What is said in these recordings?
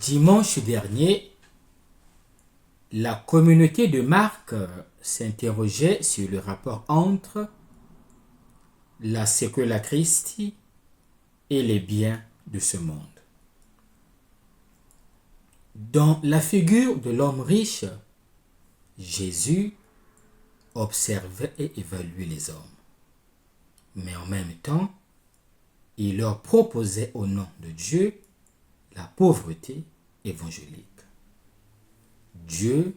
Dimanche dernier, la communauté de Marc s'interrogeait sur le rapport entre la Secula Christi et les biens de ce monde. Dans la figure de l'homme riche, Jésus observait et évaluait les hommes. Mais en même temps, il leur proposait au nom de Dieu la pauvreté évangélique. Dieu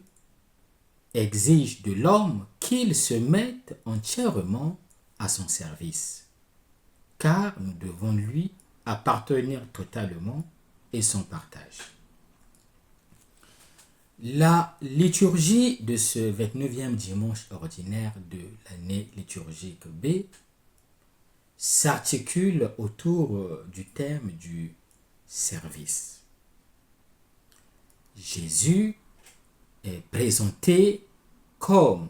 exige de l'homme qu'il se mette entièrement à son service, car nous devons lui appartenir totalement et son partage. La liturgie de ce 29e dimanche ordinaire de l'année liturgique B s'articule autour du thème du service. Jésus est présenté comme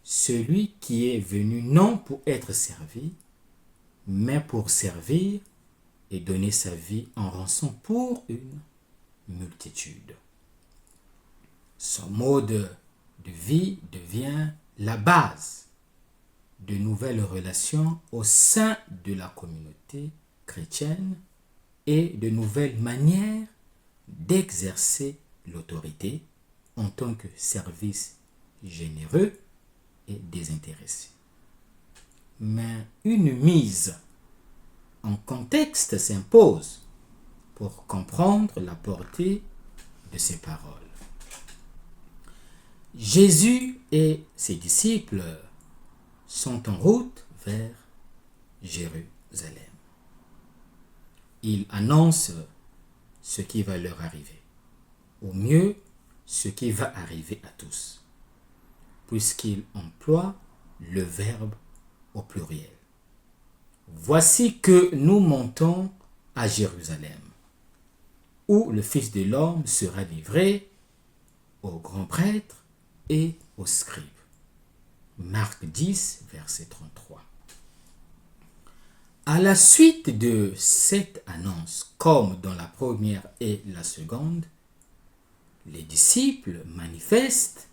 celui qui est venu non pour être servi, mais pour servir et donner sa vie en rançon pour une multitude. Son mode de vie devient la base de nouvelles relations au sein de la communauté chrétienne et de nouvelles manières d'exercer l'autorité en tant que service généreux et désintéressé. Mais une mise en contexte s'impose pour comprendre la portée de ces paroles. Jésus et ses disciples sont en route vers Jérusalem. Ils annoncent ce qui va leur arriver, au mieux ce qui va arriver à tous, puisqu'ils emploient le verbe au pluriel. Voici que nous montons à Jérusalem, où le Fils de l'homme sera livré aux grands prêtres et aux scribes. Marc 10, verset 33. À la suite de cette annonce, comme dans la première et la seconde, les disciples manifestent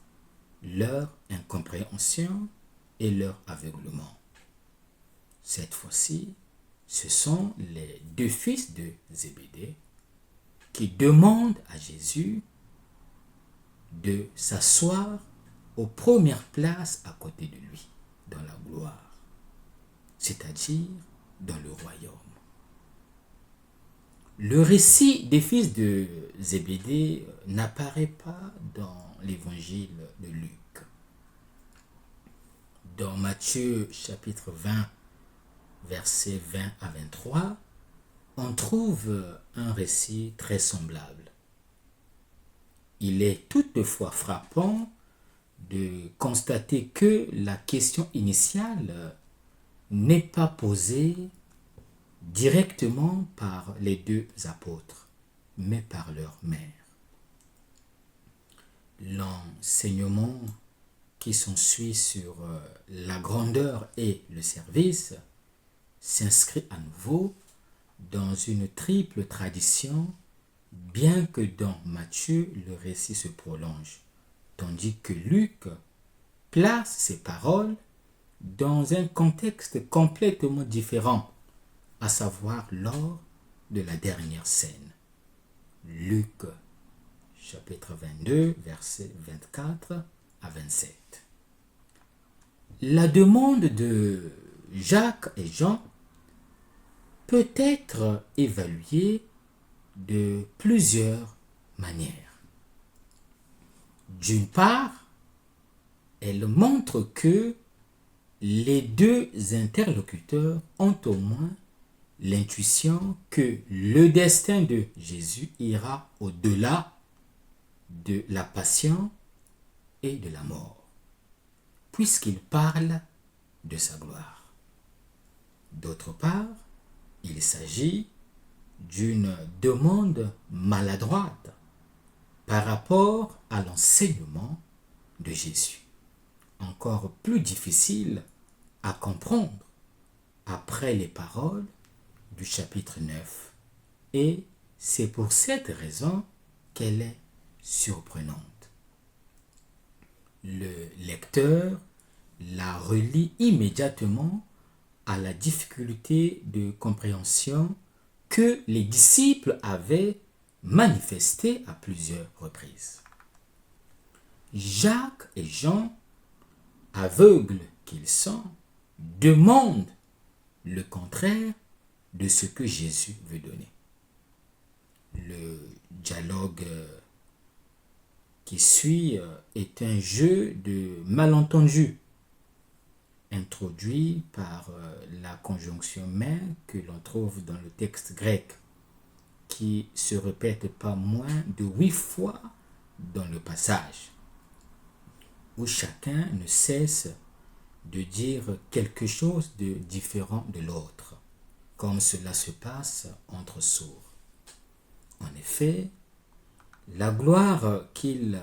leur incompréhension et leur aveuglement. Cette fois-ci, ce sont les deux fils de Zébédée qui demandent à Jésus de s'asseoir aux premières places à côté de lui, dans la gloire, c'est-à-dire dans le royaume. Le récit des fils de Zébédée n'apparaît pas dans l'évangile de Luc. Dans Matthieu chapitre 20, versets 20 à 23, on trouve un récit très semblable. Il est toutefois frappant de constater que la question initiale n'est pas posée directement par les deux apôtres, mais par leur mère. L'enseignement qui s'ensuit sur la grandeur et le service s'inscrit à nouveau dans une triple tradition, bien que dans Matthieu, le récit se prolonge, tandis que Luc place ses paroles dans un contexte complètement différent, à savoir lors de la dernière scène. Luc chapitre 22, versets 24 à 27. La demande de Jacques et Jean peut être évaluée de plusieurs manières. D'une part, elle montre que les deux interlocuteurs ont au moins l'intuition que le destin de Jésus ira au-delà de la passion et de la mort, puisqu'il parle de sa gloire. D'autre part, il s'agit d'une demande maladroite par rapport à l'enseignement de Jésus, encore plus difficile à comprendre après les paroles du chapitre 9 et C'est pour cette raison qu'elle est surprenante. Le lecteur la relie immédiatement à la difficulté de compréhension que les disciples avaient manifestée à plusieurs reprises. Jacques et Jean, aveugles qu'ils sont, demandent le contraire de ce que Jésus veut donner. Le dialogue qui suit est un jeu de malentendus introduit par la conjonction mais que l'on trouve dans le texte grec, qui se répète pas moins de 8 fois dans le passage, où chacun ne cesse de dire quelque chose de différent de l'autre, comme cela se passe entre sourds. En effet, la gloire qu'il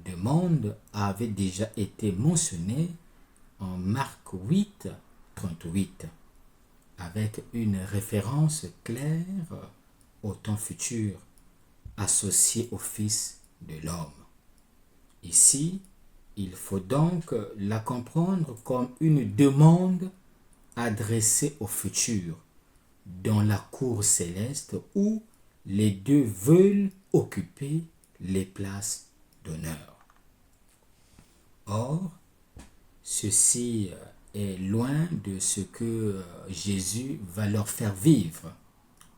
demande avait déjà été mentionnée en Marc 8, 38, avec une référence claire au temps futur associé au Fils de l'homme. Ici, il faut donc la comprendre comme une demande adressée au futur, dans la cour céleste où les deux veulent occuper les places d'honneur. Or, ceci est loin de ce que Jésus va leur faire vivre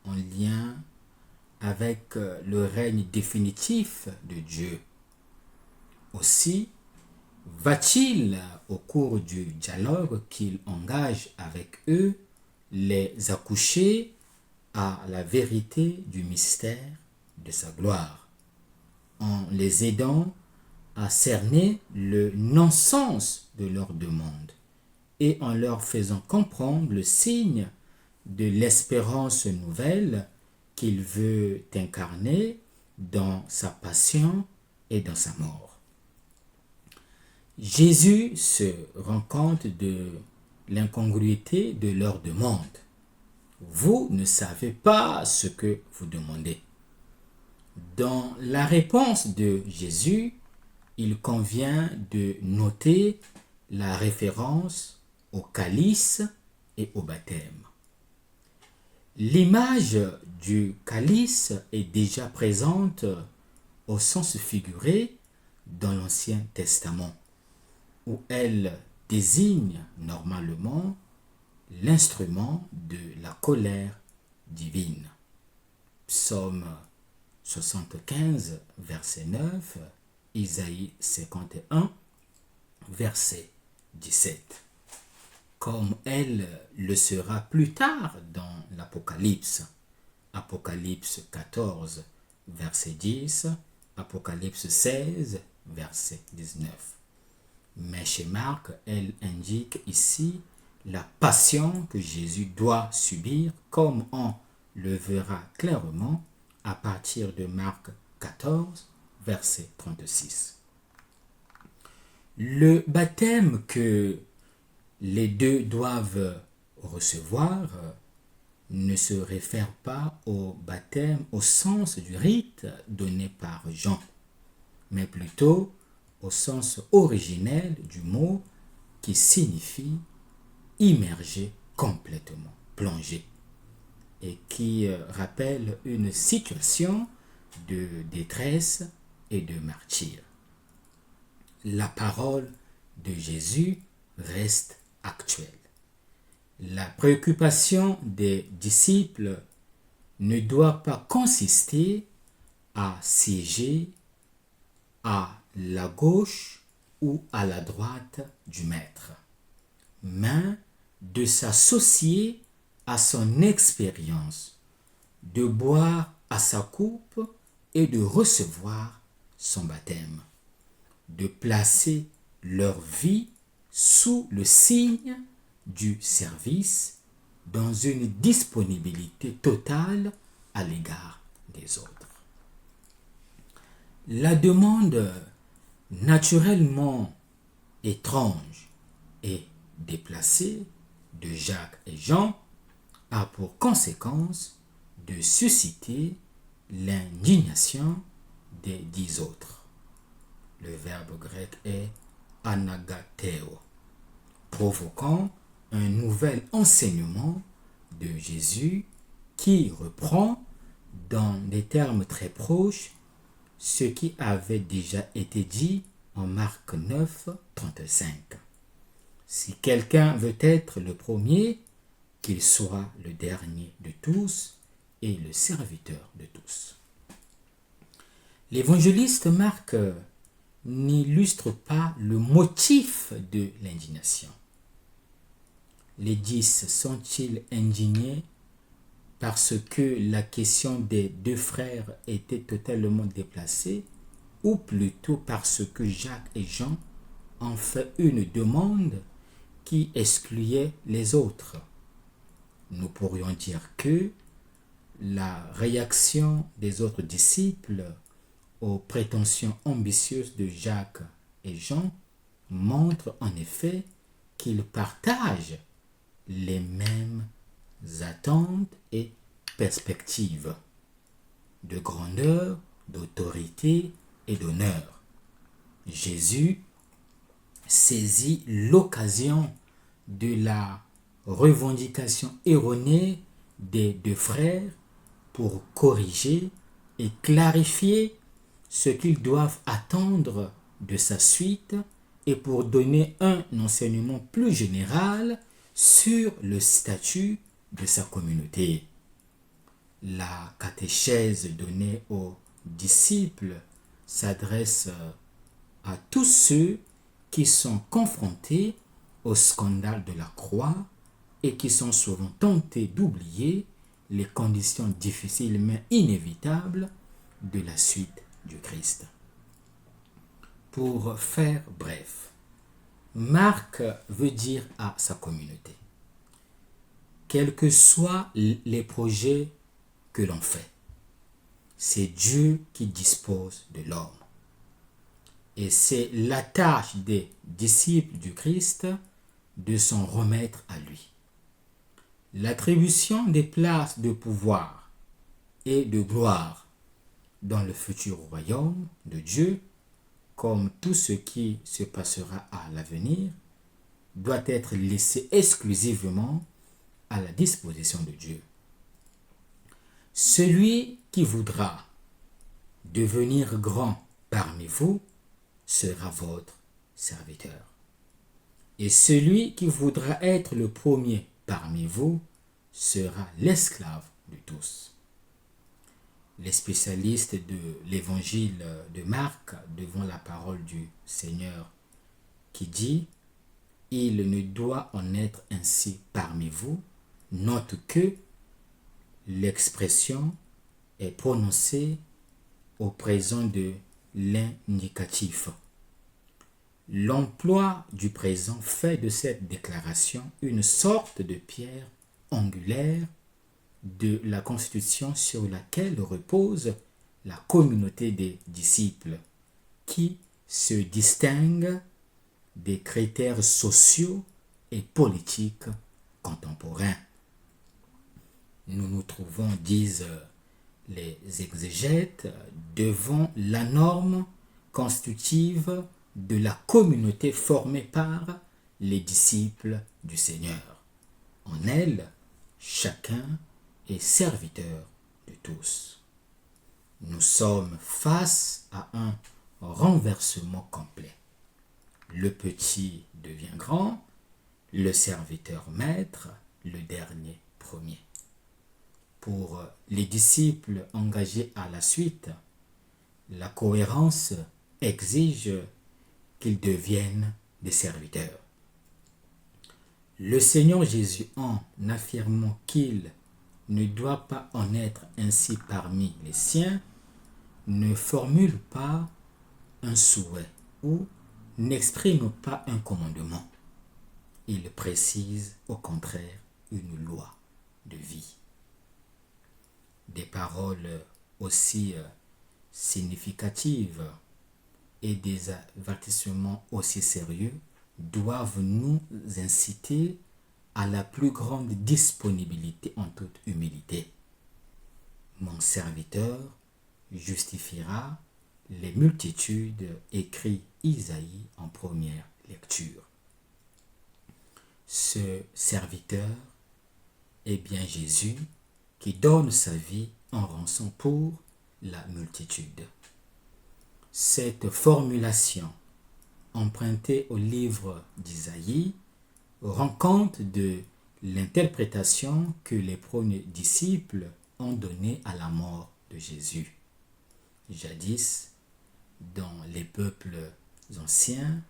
en lien avec le règne définitif de Dieu. Aussi, va-t-il, au cours du dialogue qu'il engage avec eux, les accoucher à la vérité du mystère de sa gloire, en les aidant à cerner le non-sens de leur demande et en leur faisant comprendre le signe de l'espérance nouvelle qu'il veut incarner dans sa passion et dans sa mort. Jésus se rend compte de l'incongruité de leur demande. Vous ne savez pas ce que vous demandez. Dans la réponse de Jésus, il convient de noter la référence au calice et au baptême. L'image du calice est déjà présente au sens figuré dans l'Ancien Testament, où elle désigne normalement l'instrument de la colère divine. Psaume 75, verset 9, Isaïe 51, verset 17. Comme elle le sera plus tard dans l'Apocalypse. Apocalypse 14, verset 10, Apocalypse 16, verset 19. Mais chez Marc, elle indique ici la passion que Jésus doit subir, comme on le verra clairement à partir de Marc 14, verset 36. Le baptême que les deux doivent recevoir ne se réfère pas au baptême au sens du rite donné par Jean, mais plutôt au sens originel du mot qui signifie immerger complètement, plonger, et qui rappelle une situation de détresse et de martyre. La parole de Jésus reste actuelle. La préoccupation des disciples ne doit pas consister à siéger à la gauche ou à la droite du maître, mais de s'associer à son expérience, de boire à sa coupe et de recevoir son baptême, de placer leur vie sous le signe du service dans une disponibilité totale à l'égard des autres. La demande naturellement étrange et déplacée de Jacques et Jean a pour conséquence de susciter l'indignation des 10 autres. Le verbe grec est anagateo, provoquant un nouvel enseignement de Jésus qui reprend dans des termes très proches ce qui avait déjà été dit en Marc 9, 35. Si quelqu'un veut être le premier, qu'il soit le dernier de tous et le serviteur de tous. L'évangéliste Marc n'illustre pas le motif de l'indignation. Les 10 sont-ils indignés parce que la question des 2 frères était totalement déplacée, ou plutôt parce que Jacques et Jean ont fait une demande qui excluait les autres? Nous pourrions dire que la réaction des autres disciples aux prétentions ambitieuses de Jacques et Jean montre en effet qu'ils partagent les mêmes attentes et perspectives de grandeur, d'autorité et d'honneur. Jésus saisit l'occasion de la revendication erronée des 2 frères pour corriger et clarifier ce qu'ils doivent attendre de sa suite et pour donner un enseignement plus général sur le statut de sa communauté. La catéchèse donnée aux disciples s'adresse à tous ceux qui sont confrontés au scandale de la croix et qui sont souvent tentés d'oublier les conditions difficiles mais inévitables de la suite du Christ. Pour faire bref, Marc veut dire à sa communauté: quels que soient les projets que l'on fait, c'est Dieu qui dispose de l'homme. Et c'est la tâche des disciples du Christ de s'en remettre à lui. L'attribution des places de pouvoir et de gloire dans le futur royaume de Dieu, comme tout ce qui se passera à l'avenir, doit être laissé exclusivement à la disposition de Dieu. Celui qui voudra devenir grand parmi vous sera votre serviteur. Et celui qui voudra être le premier parmi vous sera l'esclave de tous. Les spécialistes de l'évangile de Marc devant la parole du Seigneur qui dit « Il ne doit en être ainsi parmi vous » notent que l'expression est prononcée au présent de l'indicatif. L'emploi du présent fait de cette déclaration une sorte de pierre angulaire de la constitution sur laquelle repose la communauté des disciples, qui se distingue des critères sociaux et politiques contemporains. Nous nous trouvons, disent les exégètes, devant la norme constitutive de la communauté formée par les disciples du Seigneur. En elle, chacun est serviteur de tous. Nous sommes face à un renversement complet. Le petit devient grand, le serviteur maître, le dernier premier. Pour les disciples engagés à la suite, la cohérence exige qu'ils deviennent des serviteurs. Le Seigneur Jésus, en affirmant qu'il ne doit pas en être ainsi parmi les siens, ne formule pas un souhait ou n'exprime pas un commandement. Il précise au contraire une loi de vie. Des paroles aussi significatives et des avertissements aussi sérieux doivent nous inciter à la plus grande disponibilité en toute humilité. mon serviteur justifiera les multitudes, écrit Isaïe en première lecture. Ce serviteur est bien Jésus qui donne sa vie en rançon pour la multitude. Cette formulation, empruntée au livre d'Isaïe, rend compte de l'interprétation que les premiers disciples ont donnée à la mort de Jésus. Jadis, dans les peuples anciens,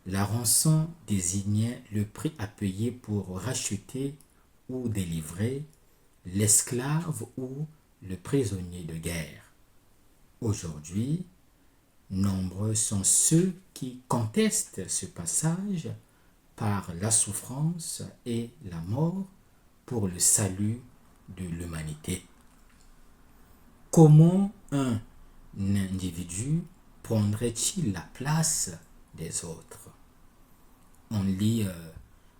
la rançon désignait le prix à payer pour racheter ou délivrer l'esclave ou le prisonnier de guerre. Aujourd'hui, nombreux sont ceux qui contestent ce passage par la souffrance et la mort pour le salut de l'humanité. Comment un individu prendrait-il la place des autres? On lit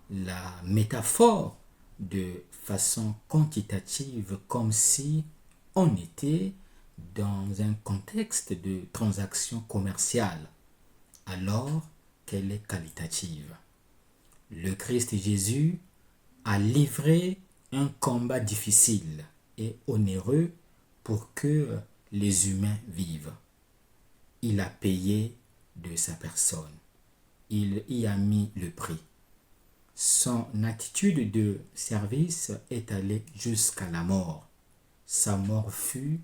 la métaphore de façon quantitative comme si on était dans un contexte de transaction commerciale alors qu'elle est qualitative. Le Christ Jésus a livré un combat difficile et onéreux pour que les humains vivent. Il a payé de sa personne. Il y a mis le prix. Son attitude de service est allée jusqu'à la mort. Sa mort fut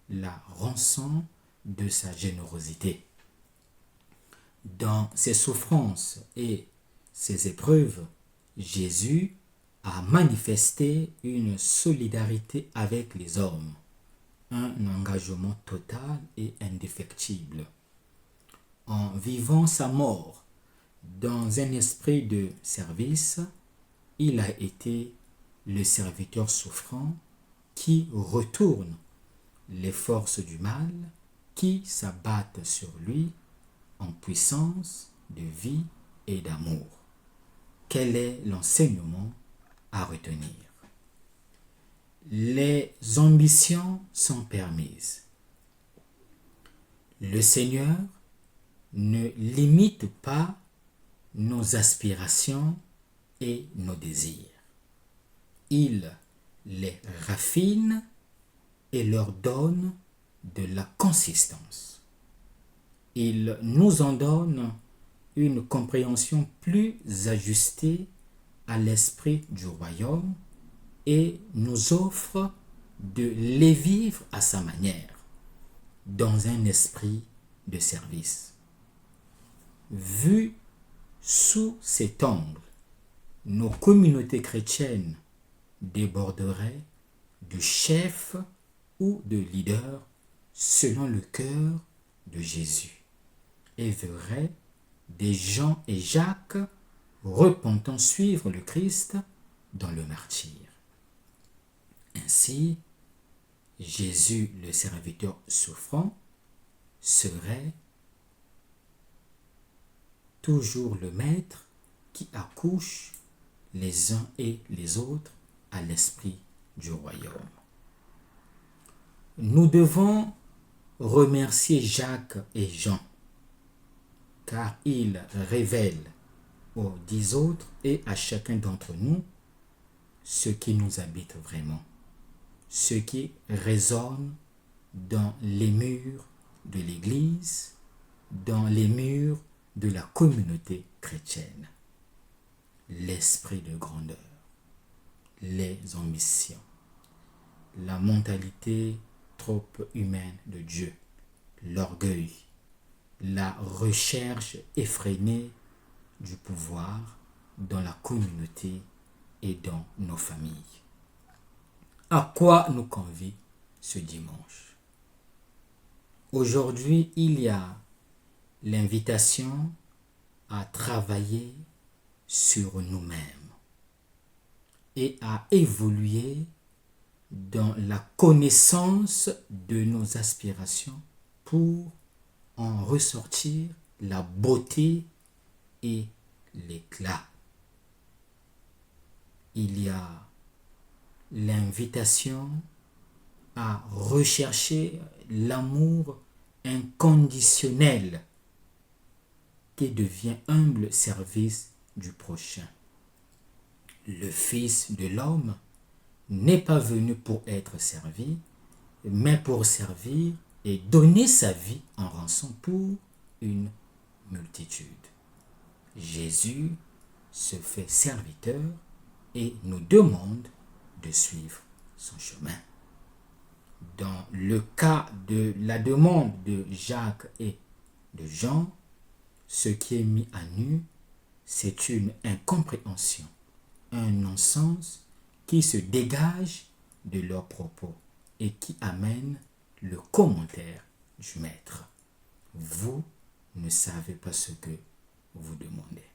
la rançon de sa générosité. Dans ses souffrances et ses épreuves, Jésus a manifesté une solidarité avec les hommes, un engagement total et indéfectible. En vivant sa mort dans un esprit de service, il a été le serviteur souffrant qui retourne les forces du mal qui s'abattent sur lui en puissance de vie et d'amour. Quel est l'enseignement à retenir? Les ambitions sont permises. Le Seigneur ne limite pas nos aspirations et nos désirs. Il les raffine et leur donne de la consistance. Il nous en donne une compréhension plus ajustée à l'esprit du royaume et nous offre de les vivre à sa manière, dans un esprit de service. Vu sous cet angle, nos communautés chrétiennes déborderaient de chefs ou de leaders selon le cœur de Jésus et verraient des Jean et Jacques repentants suivre le Christ dans le martyre. Ainsi, Jésus, le serviteur souffrant, serait toujours le maître qui accouche les uns et les autres à l'esprit du royaume. Nous devons remercier Jacques et Jean, car ils révèlent aux 10 autres et à chacun d'entre nous ce qui nous habite vraiment, ce qui résonne dans les murs de l'Église, dans les murs de la communauté chrétienne. L'esprit de grandeur, les ambitions, la mentalité trop humaine de Dieu, l'orgueil, la recherche effrénée du pouvoir dans la communauté et dans nos familles. À quoi nous convie ce dimanche? Aujourd'hui, il y a l'invitation à travailler sur nous-mêmes et à évoluer dans la connaissance de nos aspirations pour en ressortir la beauté et l'éclat. Il y a l'invitation à rechercher l'amour inconditionnel qui devient humble service du prochain. Le Fils de l'homme n'est pas venu pour être servi, mais pour servir et donner sa vie en rançon pour une multitude. Jésus se fait serviteur et nous demande de suivre son chemin. Dans le cas de la demande de Jacques et de Jean, ce qui est mis à nu, c'est une incompréhension, un non-sens qui se dégage de leurs propos et qui amène le commentaire du maître. Vous ne savez pas ce que vous demandez.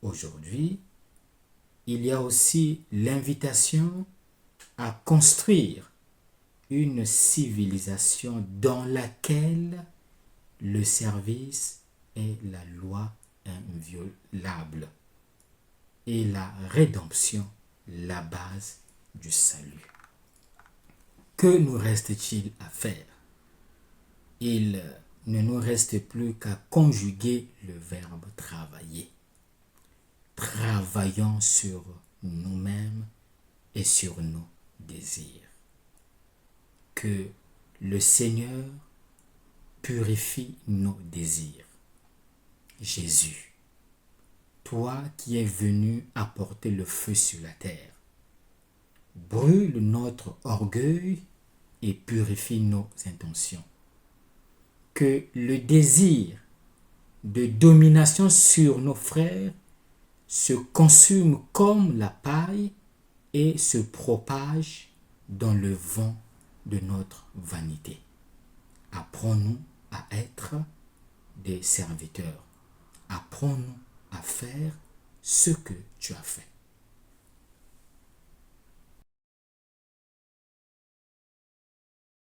Aujourd'hui, il y a aussi l'invitation à construire une civilisation dans laquelle le service est la loi inviolable et la rédemption la base du salut. Que nous reste-t-il à faire? Il ne nous reste plus qu'à conjuguer le verbe travailler. Travaillons sur nous-mêmes et sur nos désirs. Que le Seigneur purifie nos désirs. Jésus, toi qui es venu apporter le feu sur la terre, brûle notre orgueil et purifie nos intentions. Que le désir de domination sur nos frères se consume comme la paille et se propage dans le vent de notre vanité. Apprends-nous à être des serviteurs. Apprends-nous à faire ce que tu as fait.